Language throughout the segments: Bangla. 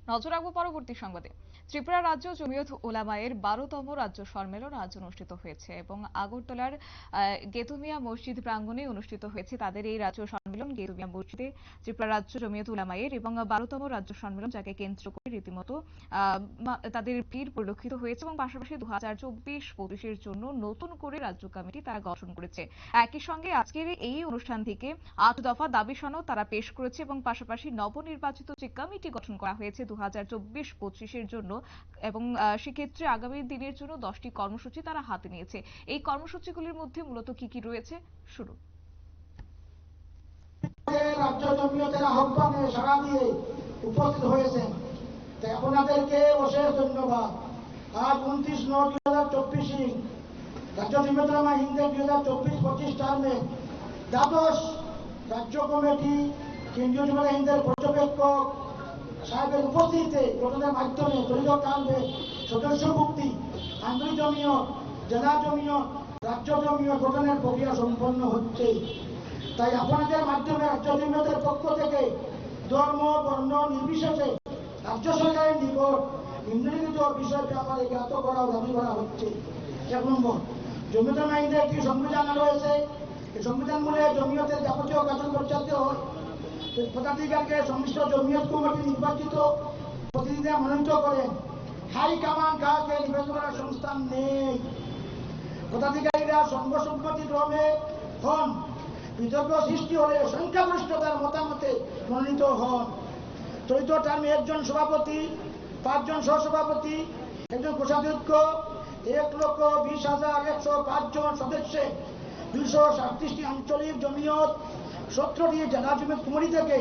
নজর রাখবো পরবর্তী সংবাদে। ত্রিপুরা রাজ্য জমিয়ত উলামায়ের 12তম রাজ্য সম্মেলন আজ অনুষ্ঠিত হয়েছে এবং আগরতলার গেতুমিয়া মসজিদ প্রাঙ্গণে অনুষ্ঠিত হয়েছে তাদের এই রাজ্য সম্মেলন। গেতুমিয়া মসজিদে ত্রিপুরা রাজ্য জমিয়ত উলামায়ের এবং 12তম রাজ্য সম্মেলন, যাকে কেন্দ্র করে রীতিমতো তাদের ভিড় পরিলক্ষিত হয়েছে এবং পাশাপাশি 2024-25-এর জন্য নতুন করে রাজ্য কমিটি তারা গঠন করেছে। একই সঙ্গে আজকের এই অনুষ্ঠান থেকে 8 দফা দাবি সনদ তারা পেশ করেছে এবং পাশাপাশি নবনির্বাচিত যে কমিটি গঠন করা হয়েছে 2024-25-এর জন্য, এবং সেক্ষেত্রে আগামী দিনের জন্য 10টি কর্মসূচি তারা হাতে নিয়েছে। এই কর্মসূচিগুলির মধ্যে মূলত কি কি রয়েছে শুরু। রাজ্য জমিয়তের আহ্বানে সাড়া দিয়ে উপস্থিত হয়েছেন, তাই আপনাদেরকে অশেষ ধন্যবাদ। আজ 29/9/2024 রাজ্য জমিয়ত উলামা হিন্দের 2024-25 টার্মে দ্বাদশ রাজ্য কমিটি কেন্দ্রীয় জমিয়ত হিন্দের পর্যবেক্ষক সাহেবের উপস্থিতিতে গঠনের মাধ্যমে দলীয় টার্মে সদস্যভুক্তি, আঞ্চলিক জমিয়ত, জেলা জমিয়ত, রাজ্য জমিয়ত গঠনের প্রক্রিয়া সম্পন্ন হচ্ছে। তাই আপনাদের মাধ্যমে রাজ্য জমিয়তের পক্ষ থেকে ধর্ম বর্ণ নির্বিশেষে রাজ্য সরকারের নিকট নিম্নলিখিত বিষয়ের ব্যাপারে জ্ঞাত করা ও দাবি করা হচ্ছে। 1 নম্বর, জমিয়ত উলামা হিন্দের একটি সংবিধান রয়েছে। এই সংবিধান মূলে জমিয়তের যাবতীয় কার্য পরিচালিত হয়। পদাধিকারকে সংশ্লিষ্ট জমিয়ত কমিটি নির্বাচিত প্রতিনিধিরা মনোনীত করেন। হাইকমান্ড কাউকে নির্বাচন করার সংস্থান নেই। পদাধিকারীরা সর্বসম্মতিক্রমে হন। বিতর্ক সৃষ্টি হলে সংখ্যাগরিষ্ঠতার মতামতে মনোনীত হন। চলিত টার্মে একজন সভাপতি, 5 জন সহসভাপতি, একজন কোষাধ্যক্ষ, 1,20,105 জন সদস্যে 237টি আঞ্চলিক জমিয়ত, 17টি জেলা জমিয়ত কমিটি থেকে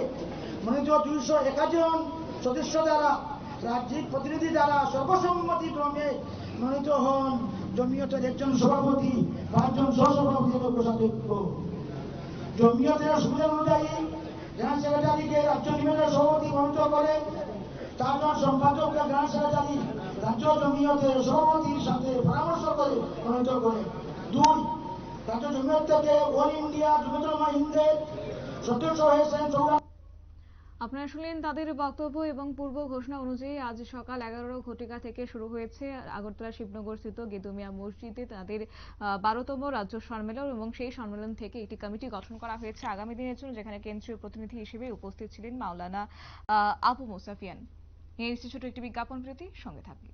মনোনীত 201 জন সদস্য দ্বারা রাজ্যিক প্রতিনিধি দ্বারা সর্বসম্মতিক্রমে মনোনীত হন জমিয়তের একজন সভাপতি, 5 জন সহসভাপতি এবং কোষাধ্যক্ষ। জমিয়তের সুবিধা অনুযায়ী জেনারেল সেক্রেটারিকে রাজ্য জমিয়তের সভাপতি মনোনীত করে, 4 জন সম্পাদককে জেনারেল সেক্রেটারি রাজ্য জমিয়তের সভাপতির সাথে পরামর্শ করে মনোনীত করে। 2, রাজ্য জমিয়ত থেকে অল ইন্ডিয়া জমিয়ত উলামা হিন্দের সদস্য হয়েছেন। আপনারা শুনলেন তাদের বক্তব্য এবং পূর্ব ঘোষণা অনুযায়ী আজ সকাল 11 ঘটিকা থেকে শুরু হয়েছে আগরতলা শিবনগর স্থিত গেদুমিয়া মসজিদে তাদের 12তম রাজ্য সম্মেলন, এবং সেই সম্মেলন থেকে একটি কমিটি গঠন করা হয়েছে আগামী দিনের জন্য, যেখানে কেন্দ্রীয় প্রতিনিধি হিসেবে উপস্থিত ছিলেন মাওলানা আবু মুসাফিয়ান। নিয়ে এসেছে ছোট একটি বিজ্ঞাপন বিরতি, সঙ্গে থাকবে।